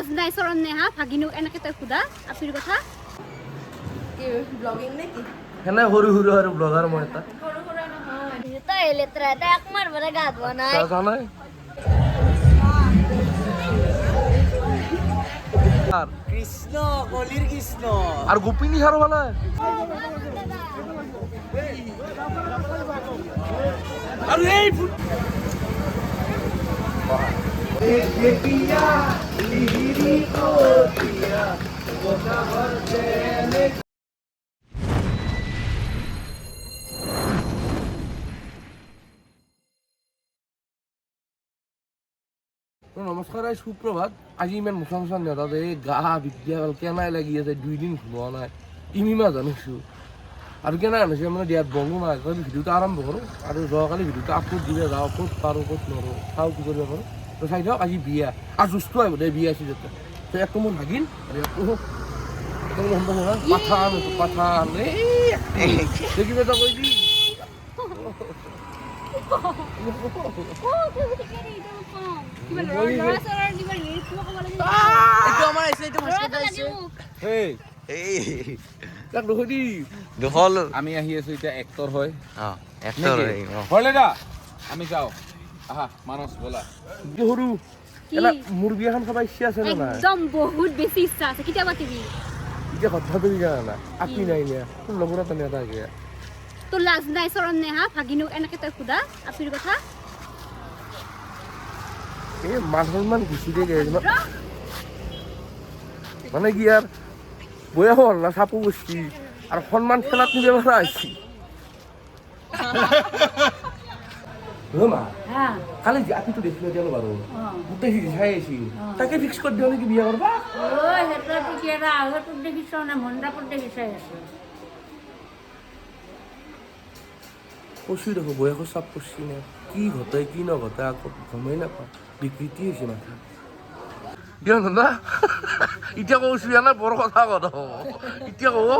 লাজ নাই চৰণ নে হা ভাগিনুক এনেকে তই খুদা আপিৰ কথা কি ব্লগিং নেকি হেনে সৰু সৰু আৰু ব্লগাৰ মই এটা সৰু সৰু নহয় তই লেতেৰা এটা একমাৰ বলে গা ধোৱা নাই জানাই আৰ কৃষ্ণ কলিৰ কৃষ্ণ আৰ গোপিনী হাৰ বলে আৰ এই নমস্কাৰ আই সুপ্ৰভাত আজি ইমান মোচা মোচা নেতাতে গা বিদ্যাকাল কেনাই লাগি আছে 2 দিন ঘুমোৱা নাই তিনিমাহ জানিছোঁ আৰু কেনাই আনিছে মানে দিয়াত বনো নাই কালি ভিডিঅ'টো আৰম্ভ কৰোঁ আৰু যোৱাকালি ভিডিঅ'টো আপলোড দিলে যাওঁ ক'ত পাৰোঁ ক'ত নোৱাৰোঁ চাওঁ কি কৰিব পাৰোঁ তো চাই থাকক আজি বিয়া আৰু জুচটো আহিব দে বিয়া আছে যাতে তো একটো মোৰ ভাগিন আৰু একটো পাঠান পাঠান এই কিবা এটা কৈ দি আমি আহি আছো এতিয়া এক্টৰ হয় এক্টৰ হলে দা আমি যাওঁ আহা মানস বলা সৰু এলা মোৰ বিয়াখন খাব ইচ্ছা আছে নে নাই একদম বহুত বেছি ইচ্ছা আছে কেতিয়া পাতিবি এতিয়া কথা তুমি জানা না আপনি নাই নিয়া তোৰ লগৰ এটা নেতা গিয়া তোৰ লাজ নাই চৰণ নে হা ভাগিনুক এনেকে তই খুদা আপিৰ কথা এই মান গুচি দিয়ে গেছে মানে কি আর বয়া হল না সাপু বসছি আর সন্মান খেলাত নিবে মারা আইছি মা খালি যে আপনি তো দেখিলে দিয়ালো বারো গোটেই চাই আছি তাকে ফিক্স করে দিও নাকি বিয়া করবা কষি দেখো বয়াকো চাপ করছি না কি ঘটাই কি নঘটাই আকৌ গমেই নাপাওঁ বিকৃতি হৈছে মাথা দিয়ক না এতিয়া কৈছো না বৰ কথা কথা এতিয়া কব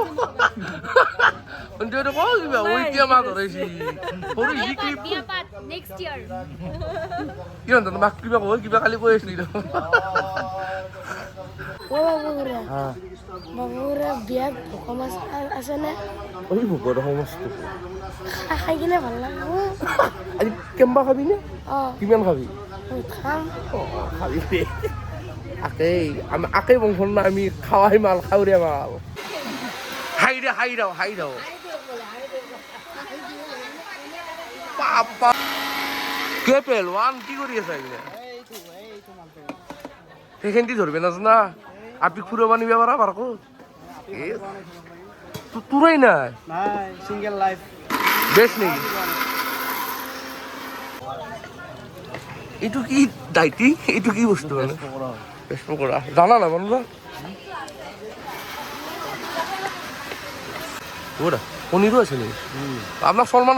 কিন্তু কওঁ কিবা ঐ এতিয়া মা ধৰাইছি সৰু শিকি নেক্সট ইয়াৰ কি জানো মাক কিবা কয় কিবা কালি কৈ আছিলি বাবুৰা বিয়াত ভোক মাছ আছেনে ঐ ভোকৰ সমস্ত খাই কিনে ভাল লাগে আজি কেম্বা খাবি নে অঁ কিমান খাবি খাম খাবি আকেই বংশৰ না আমি খাৱাই মাল খাউৰীয়া মাল হাই দাও কে পেলৱান কি কৰি আছা এইবিলাক সেইখিনি ধৰবে না আপনি ফুৰাব নিব পাৰা পাৰকো তোৰাই নাই সিঙ্গেল লাইফ বেশ নেকি এইটো কি দাইটি এইটো কি বস্তু মানে বেশ পকৰা জানা না বন্ধু ওৰা পনীৰও আছে নেকি আপনাৰ সলমান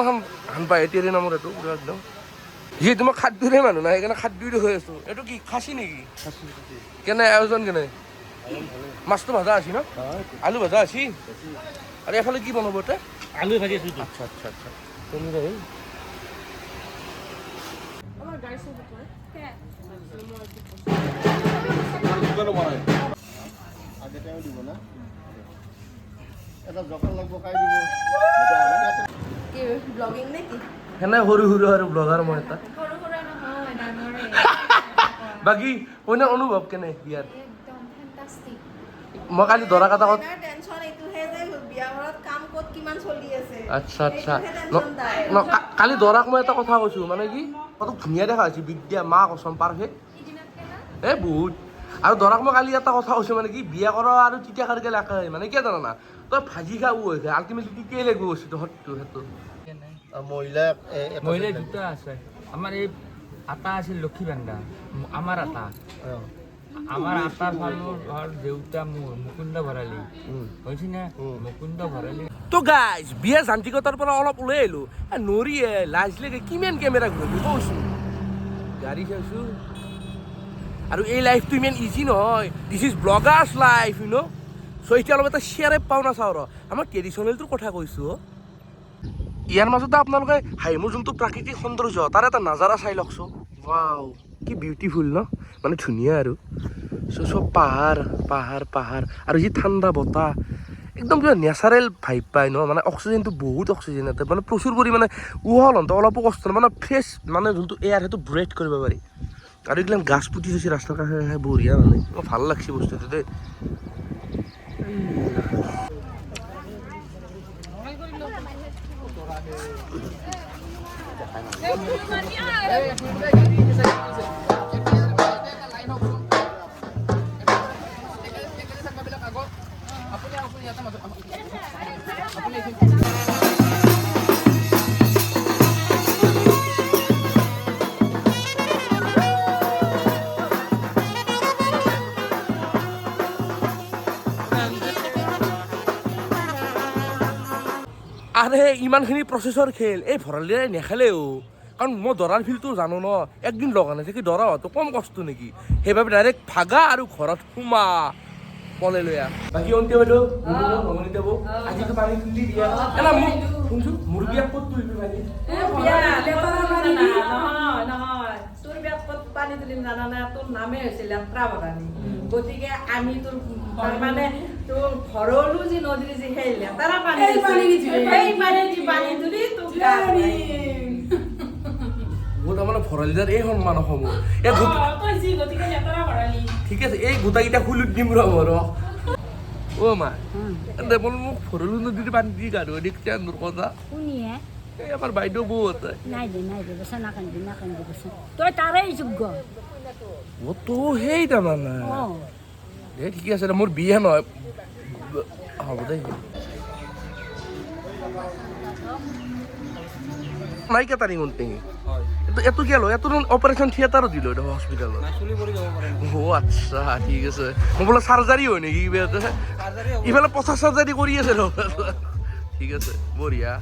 খান পায় এটিয়াৰি নামৰ এইটো পুৰা একদম যি তোমাক খাদ্যৰে মানুহ নাই সেইকাৰণে খাদ্যৰে হৈ আছো এইটো কি খাচী নেকি কেনে আয়োজন কেনে মাছটো ভাজা আছে ন আলু ভাজা আছে আৰু এফালে কি বনাব এটা আলু ভাজি আছো আচ্ছা পনীৰ আহিল কি ব্লগিং নেকি হেনে সৰু সৰু আৰু ব্লগাৰ মই এটা সৰু সৰু নহয় ডাঙৰে বাকী অন্য অনুভৱ কেনে ইয়াৰ একদম ফেন্টাস্টিক মই কালি দৰা কাটা ক'ত টেনচন এইটোহে যে বিয়া ঘৰত কাম ক'ত কিমান চলি আছে আচ্ছা সেইটোহে tension কালি দৰাক মই এটা কথা কৈছো মানে কি কত ধুনীয়া দেখা হৈছে বিদ্যা মা কচম পাৰফেক্ট এ বহুত আৰু দৰাক মই কালি এটা কথা কৈছো মানে কি বিয়া কৰা আৰু তেতিয়া কাৰকে লাগে মানে কি জানা না তই ভাজি খাও হৈছে আল্টিমেটলি কি লাগিব বস্তুটো হয়তো সেইটো মহিলা দুটা আছে আমাৰ এই আটা আছিল লক্ষী ভাণ্ডাৰ আমাৰ আটা আমাৰ আটাৰ ফালৰ দেউতা মোৰ মুকুন্দ ভৰালি হৈছে নে মুকুন্দ ভৰালি তো গাইজ বিয়া যান্ত্ৰিকতাৰ পৰা অলপ ওলাই আহিলো নৰিয়ে লাজ লাগে কিমান কেমেৰা ঘূৰি কৈছো গাড়ী চাইছো আৰু এই লাইফটো ইমান ইজি নহয় this is bloggers life you know' so' এতিয়া অলপ এটা শ্বেয়াৰে পাওঁ না চাওঁ ৰ আমাৰ ট্ৰেডিশ্যনেলটোৰ কথা কৈছোঁ ইয়াৰ মাজতে আপোনালোকে হাইমৰ যোনটো প্ৰাকৃতিক সৌন্দৰ্য তাৰ এটা নাজাৰা চাই লওকচোন ৱাও কি বিউটিফুল ন মানে ধুনীয়া আৰু সব পাহাৰ পাহাৰ পাহাৰ আৰু যি ঠাণ্ডা বতাহ একদম কিবা নেচাৰেল ভাইব পায় ন মানে অক্সিজেনটো বহুত অক্সিজেন ইয়াতে মানে প্ৰচুৰ পৰিমাণে উশাহ লওঁতে অলপো কষ্ট নাই মানে ফ্ৰেছ মানে যোনটো এয়াৰ সেইটো ব্ৰেথ কৰিব পাৰি আৰু এইগিলাক গাছ পুতি থৈছে ৰাস্তাৰ কাষে বঢ়িয়া মানে মোৰ ভাল লাগছে বস্তুটো দেই আৰে ইমানখিনি প্ৰচেছৰ খেল এই ভৰালিৰে নেখেলেও কাৰণ মই দৰাৰ ফিল্ডটো জানো ন একদিন লগা নাই কি দৰা হোৱাটো কম কষ্ট নেকি সেইবাবে ডাইৰেক্ট ভাগা আৰু ঘৰত সোমা পলে লৈ আহ বাকী অন্তে বাইদেউ নমনিতে বৌ আজিতো পানী তুলি দিয়া এলা মোক শুনছো মোৰ বিয়াত ক'ত তুলিবি পানী নহয় তোৰ বিয়াত ক'ত পানী তুলিম জানা নাই তোৰ নামে হৈছে লেত্ৰা বাগানী গতিকে আমি তোৰ মানে তোৰ ঘৰলো যি নদীৰ যি সেই লেতেৰা পানী সেই পানী দি পানী তুলি তোক গা ধুৱাই। মোৰ তাৰমানে ভৰালিদাৰ এই সন্মান অসমৰ এই ঠিক আছে এই গোটাকেইটা খুলুত দিম ৰ মোৰ অ' মা দেখোন মোক ভৰলো নদীৰ পানী দি গা ধুৱাই দেখছে তোৰ কথা শুনিহে এই আমাৰ বাইদেউ বৌ আছে নাই দে বছা নাকান্দি বছা তই তাৰেই যোগ্য অ' তো সেই তাৰমানে অঁ এই ঠিকে আছে দে মোৰ বিয়া নহয় হ'ব দে নাই কেটাৰিং টিঙি এইটো কি হ'ল এইটো অপাৰেশ্যন থিয়েটাৰত দিলোঁ এইটো হস্পিটেলত অ' আচ্ছা ঠিক আছে মই বোলে চাৰ্জাৰী হয় নেকি কিবা এটা ইফালে 50 চাৰ্জাৰী কৰি আছে ৰ ঠিক আছে বঢ়িয়া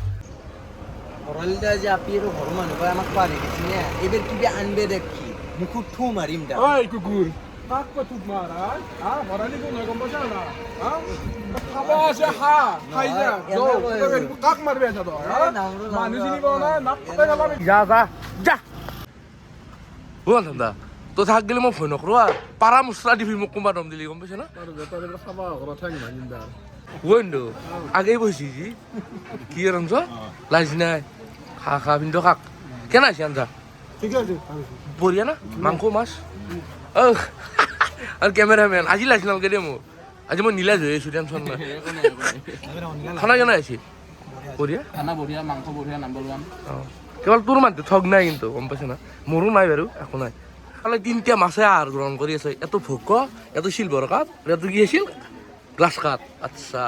ভৰালিটা যে আপি আৰু ঘৰৰ মানুহ আমাক পাৰি দিছে নে এইবাৰ কিবা আনবে দেখি মুখত থু মাৰিম দা ঐ কুকুৰ কাক কৈ তোক মাৰা হা ভৰালি কোন হয় গম পাইছা না হা খাব আছে খা খাই যা কাক মাৰবি আছা তই মানুহ চিনি পাৱ না নাক কাটে গেলা যা যা যা অ' দাদা তই থাক গেলে মই ভয় নকৰোঁ পাৰা মছলা দিবি মোক কোনোবা দম দিলি গম পাইছা না খাব ঘৰত ঠেং ভাঙিম দা বন্ধু আগেই বসি কি রাঞ্চ লাজ নাই খা খা কিন্তু খাক কেন আছে আঞ্জা ঠিক আছে বঢ়িয়া না মাংস মাছ আর ক্যামেরাম্যান আজি লাজ নালগে দে মোক আজি মই নীলাজ হৈ আছো টেনশ্যন নাই খানা কেনে আছে বঢ়িয়া খানা বঢ়িয়া মাংস বঢ়িয়া নাম্বাৰ 1 অঁ কেৱল তোৰ মানুহটো ঠগ নাই কিন্তু গম পাইছে না মোৰো নাই বাৰু একো নাই খালি তিনিটা মাছে আহাৰ গ্ৰহণ কৰি আছে এইটো ভোগ এইটো চিলভাৰ কাপ এইটো কি আছিল গ্লাছ কাপ আচ্ছা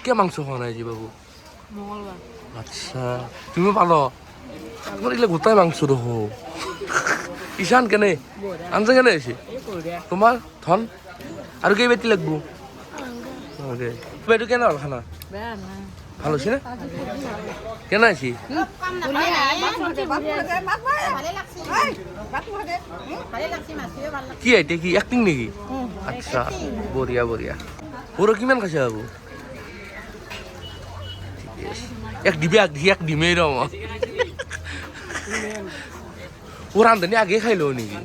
কে মাংস খোৱা নাই আজি বাবু আচ্ছা তুমি পালো আমার এগুলো গোটাই মাংস দেখো ঈশান কেনে আনছে কেনে আছে তোমার ধন আর কে বেটি লাগবো বাইদেউ কেনে হল খানা ভালো আছে না কেনে আছি কি আইতে কি অ্যাক্টিং নাকি আচ্ছা বঢ়িয়া বঢ়িয়া পুরো কিমান খাইছে বাবু এক ডিমেই রম ও রান্ধনি আগে খাইলো নাকি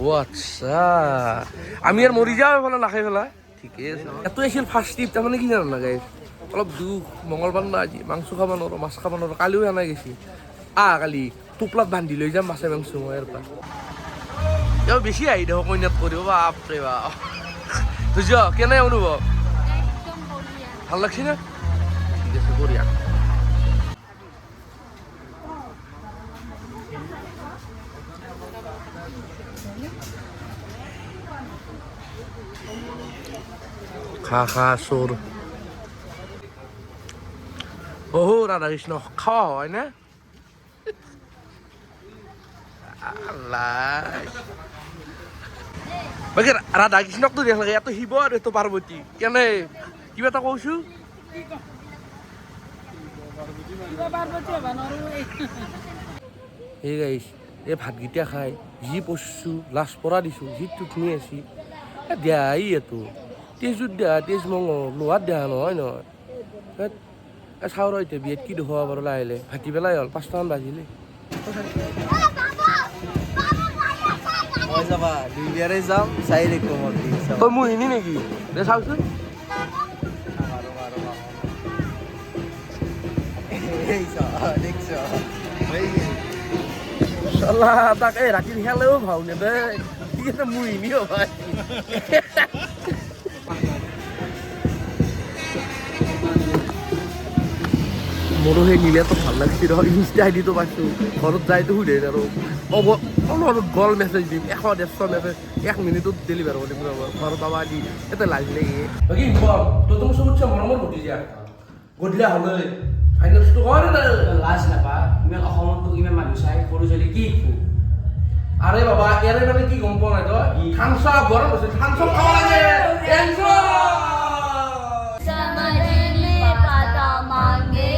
ও আচ্ছা আমি আর মরি যাও এফালে নাখাই পেলা ঠিকে আছে এত আছিল ফার্স্ট ট্রিপ তাৰমানে কি জানো লাগে অলপ দুখ মঙ্গলবাৰ না আজি মাংস খাব নোৱাৰো মাছ খাব নোৱাৰো কালিও আনাই গেছি কালি টোপলাত বান্ধি লৈ যাম মাছে মাংস মই ইয়াৰ পৰা বেছি আহি দেখো কইনাত কৰিব বাপৰে বাপ বুঝছ কেনে অনুভৱ ভাল লাগছে না ঠিক আছে বঢ়িয়া খা খা চোর ও রাধা কৃষ্ণ খাওয়া হয় না বাকি রাধা কৃষ্ণক তো দেখ লাগে এত শিব আর এত পার্বতী কেনে কিবা এটা কৌছো এই গাইছ এই ভাতকেইটা খাই যি পৰছো লাজ পৰা দিছো যি টুকনি আছি দিয়া এইটো তেজুত দিয়া তেজ মঙহ লোহাত দিয়া নহয় নহয় চাউৰ এতিয়া বিয়াত কি দেখুৱাব পাৰো লাহিলে ভাটি পেলাই হ'ল 5টামান বাজিলে যাবা দুইবাৰে যাম চাই দেখো মোৰ দিন চাবা তই মোহিনী নেকি দে চাওচোন এই চাবা দেখছ চলা তাক এই ৰাতি খেলেও ভাও নেদে ঠিক আছে মোহিনী ভাই মোৰো সেই নীলাটো ভাল লাগিছিল ইনষ্টা আইডিটো পাইছোঁ ঘৰত যাইতো সুধে আৰু অলপ গল মেছেজ দিম 100-150 মেছেজ 1 মিনিটত ডেলিভাৰ কৰি দিব ঘৰত পাবা দি এটা লাজ লাগে বাকী তই তো চবতছে মৰমৰ ভতিজা গধূলা হ'লে ফাইনেন্সটো কৰে না লাজ নাপা ইমান অসমতো ইমান মানুহ চাই সৰু ছোৱালী কি আরে বাবা এর মানে কি গম পাও না তো থামস আপ গরম আছে থামস আপ খাওয়া লাগে এনজয় समझने पता मांगे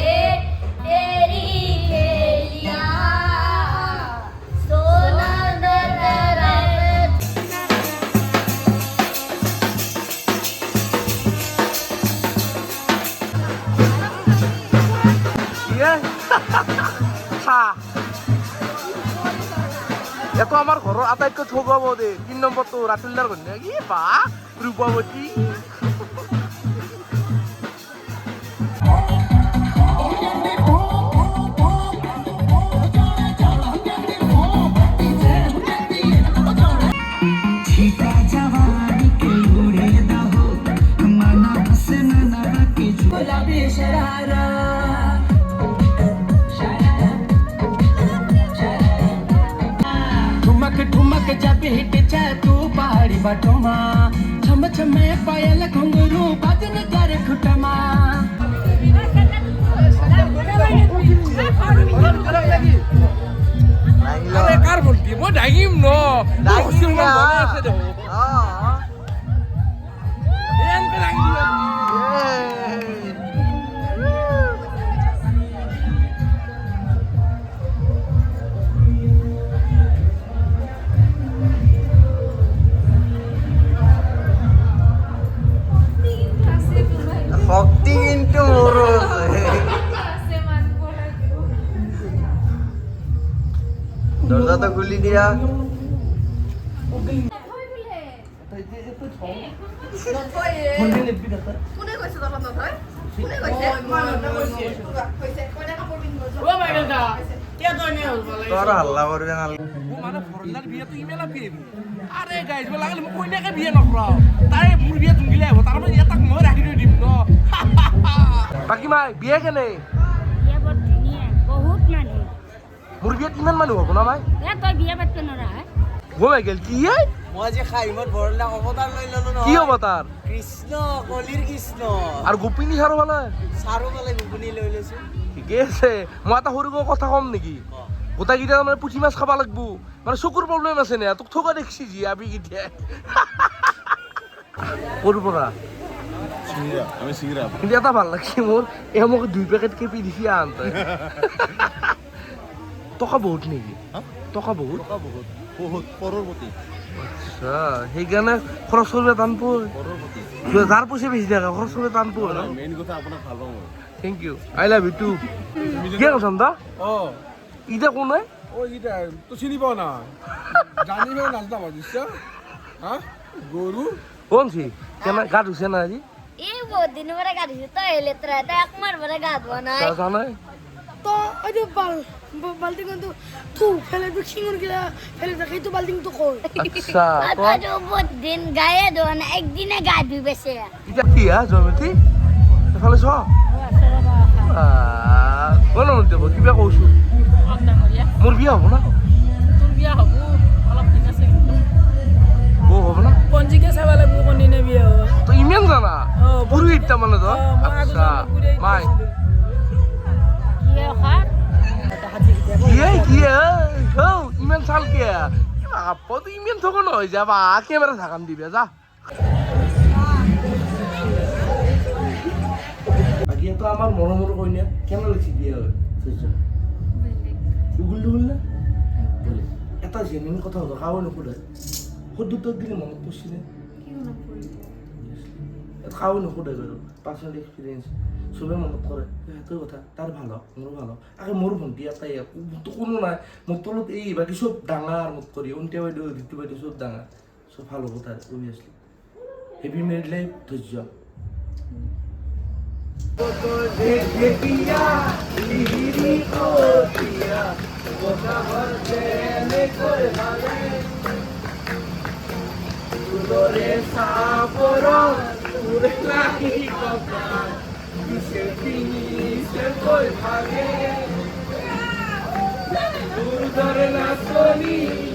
तेरी खेलियां सोना दर्द ইয়ে হা এত আমার ঘর আটাইতকৈ ঠগাব দে 3 নম্বরটো রাতুল্লার ঘর কি বা রূপবতী ठुमक ठुमक जब हिट जा तू पहाड़ी बटोमा छम छमे पायल घुंगरू बजन कर खुटमा আরে কার বলতি মই ডাঙিম ন ডাঙিম না। আছে দেখো এনকে ডাঙিম শক্তি কিন্তু মোৰো আছে দরজাটা খুলি দিয়া তোর হাল্লা করবে না মানে ফরলার বিয়ে তো ইমেলা বিয়ে আরে গাইস বলা লাগলে মই কইনাকে বিয়ে নকরাও তাই মোৰ বিয়ে তুমি গিলে হবো তাৰ মানে এটাক মই ৰাখি দিম ন বাকি মাই বিয়ে কেনে বিয়া বৰ ধুনীয়া বহুত মানুহ মোৰ বিয়েত ইমান মানুহ হব না মাই তই বিয়া পাতিব নোৱাৰা ও মাইকেল কি হে মই যে খাইমত বৰলা অৱতাৰ লৈ ললো ন কি হব তাৰ কৃষ্ণ কলিৰ কৃষ্ণ আৰু গোপিনী হাৰো বলে চাৰো বলে গুগুনি লৈ লৈছো ঠিকে আছে মই এটা সৰু কথা কম নেকি গোটাইকেইটা মানে পুঠি মাছ খাব লাগব মানে চকুৰ প্ৰব্লেম আছে নে তোক ঠগা দেখছি জি আবি কেতিয়া সৰুৰ পৰা আমি সিংৰা কিন্তু এটা ভাল লাগছে মোৰ এ মোক 2 পেকেট কেপি দিছি আনতে টকা বহুত নেকি টকা বহুত বহুত পরবর্তী আচ্ছা সেইকাৰণে খৰচ কৰিব টান পোৱা পৰবৰ্তী যাৰ পইচা বেছি থাকে খৰচ কৰিব টান পোৱা ন মেইন কথা আপনার ভালো thank you I love you too কি কৈছ দা অ ইটা কোন হয় ও ইটা তো চিনি পাও না জানি ফেলে নাচতাম বুঝছ হ্যাঁ গরু কোনছি কেন গা ধুছে না আজি এই বহুত দিন পরে গা ধুইছে তই লেতেৰা তই একমাৰ পৰে গা ধোৱা নাই তা জানাই তো ওই যে বালতি কিন্তু থু ফেলে তো খিঙুর গিলা ফেলে রাখি তো বালতি তো কই আচ্ছা তো তই তো বহুত দিন গায়ে ধোৱা নাই একদিনে গা ধুই বেছে ইটা কি হা জয়মতী এফালে চ কোন দেব কিবা কৈছো মোৰ বিয়া হ'ব না তোৰ বিয়া হ'ব অলপ দিন আছে বৌ হ'ব না পঞ্জিকা চাব লাগিব কোনদিনে বিয়া হ'ব তো ইমান জানা পুরুহিত মানে তো আচ্ছা মাই কি হো ইমান চাল কে আপো তো ইমান থকো নয় যাবা ক্যামেরা থাকাম দিবে যা আগে তো আমার মরমর কইনা কেন লিখি দিয়ে গুগল গুগল না এটা জেনুইন কথা হলো খাওয়া নকরে সদ্যুত দিলে মনত পড়ছিল খাওয়া নকরে পার্সোনাল এক্সপিরিয়েন্স চবে মনত কৰে সেইটোৱে কথা তাৰ ভাল মোৰো ভাল আগে মোৰ ভণ্টি এটাই কোনো নাই মোৰ তলত এই বাকী চব ডাঙৰ মোক কৰি অন্তিয়া বাইদেউ ঋতু বাইদেউ চব ডাঙৰ চব ভাল হ'ব তাৰ অভিয়াছলি হেভি মেৰিড লাইফ ধৈৰ্য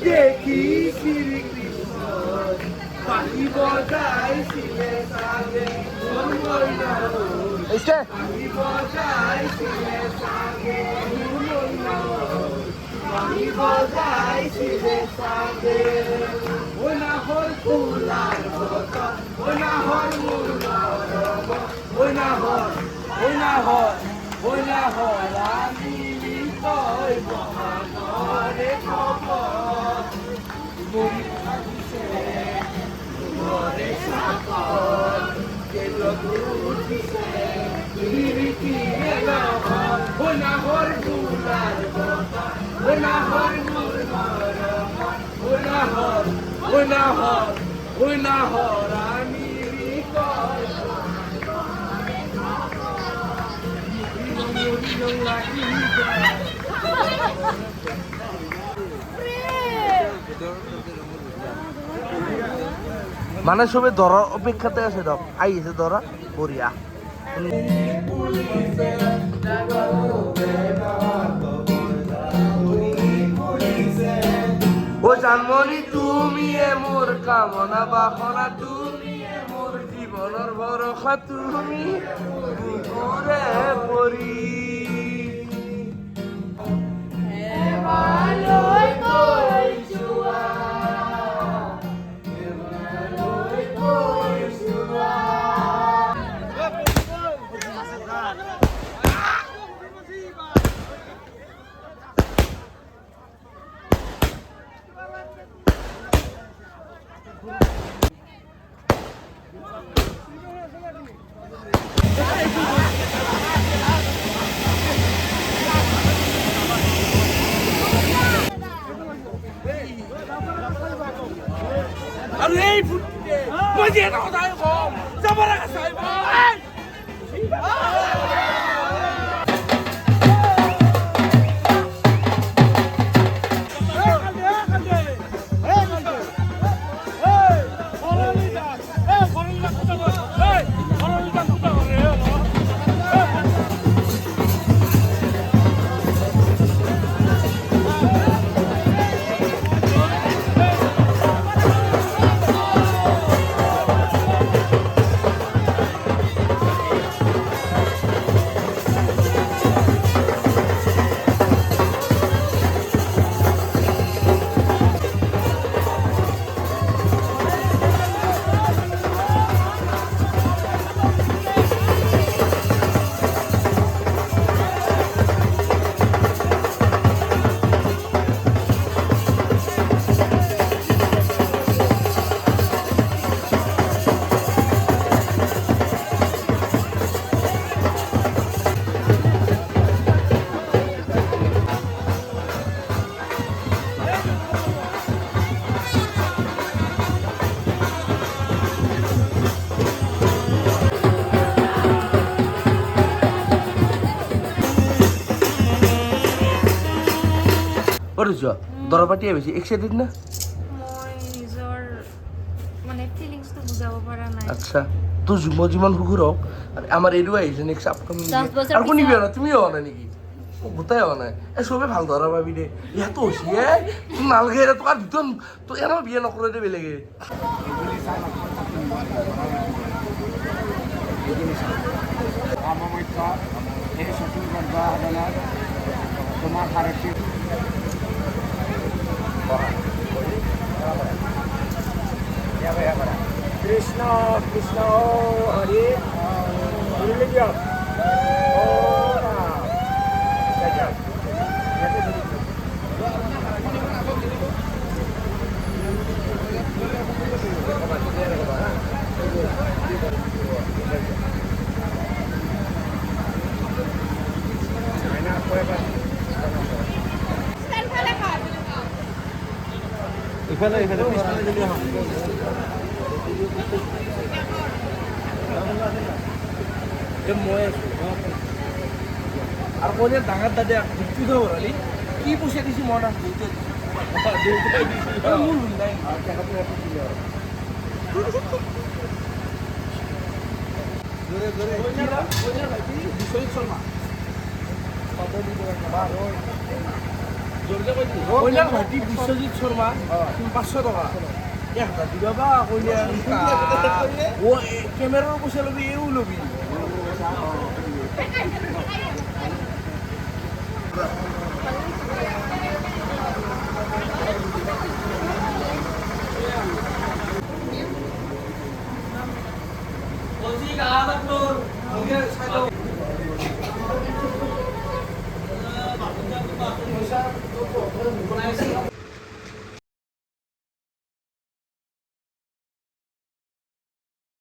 দেখি শ্রীকৃষ্ণ পাখি বজাইছিলে সাগে পাখি বজাইছিলে সাগে পাখি বজাইছিলে সাগে ওই না হল ফুলার বতন ওই না হল মূলরব ওই না হল ওই না হল ওই না হল আমি তই মহানরে খবর মরি ভাবিছে মরে সাকর কেলত উঠিছে নিরিকিয়ে নহর ওই না হল ফুলার বতন ওই না হল মূলরব ওই না হল ওই না হল ওই না হল আমি তই মানে সবে ধরার অপেক্ষাতে আছে দক আইছে ধরা বরিয়া ও জানমনি তুমি মোর কামনা বাসনা তুমি মোর জীবনের ভরসা তুমি বুকুরে পরি কৰিছ দৰা পাতিয়ে বেছি এক্সাইটেড না মই নিজৰ মানে ফিলিংছটো বুজাব পৰা নাই আচ্ছা তোৰ যিমান সুখৰ হওক আমাৰ এইটো আহিছে নেক্সট আপকামিং 10 বছৰ আৰু কোনি বিয়া না তুমিও হোৱা নাই নেকি গোটাই হোৱা নাই এই চবে ভাল ধৰা পাবি দে ইয়াতো হৈছে নালাগে তোক আৰু ভিতৰত তোক এনেও বিয়া নকৰে দে বেলেগে তোমাৰ খাৰাপ কৃষ্ণ কৃষ্ণ হৰি ইফালে ইফালে পিছফালে যদি আহোঁ মই আছো আৰু কইনাৰ ডাঙৰ দাদা যুক্তি ভৰালি কি পইচা দিছি মই নাম দেউতাই দিছে মোৰ নাই কইনাৰ ভাইটি বিশ্বজিৎ শৰ্মা 500 টকা 1000 দিবা বা কইনাৰ কেমেৰাৰ পইচা ল'বি এও ল'বি বলছি গাড়া তোৰ ওকে সাইড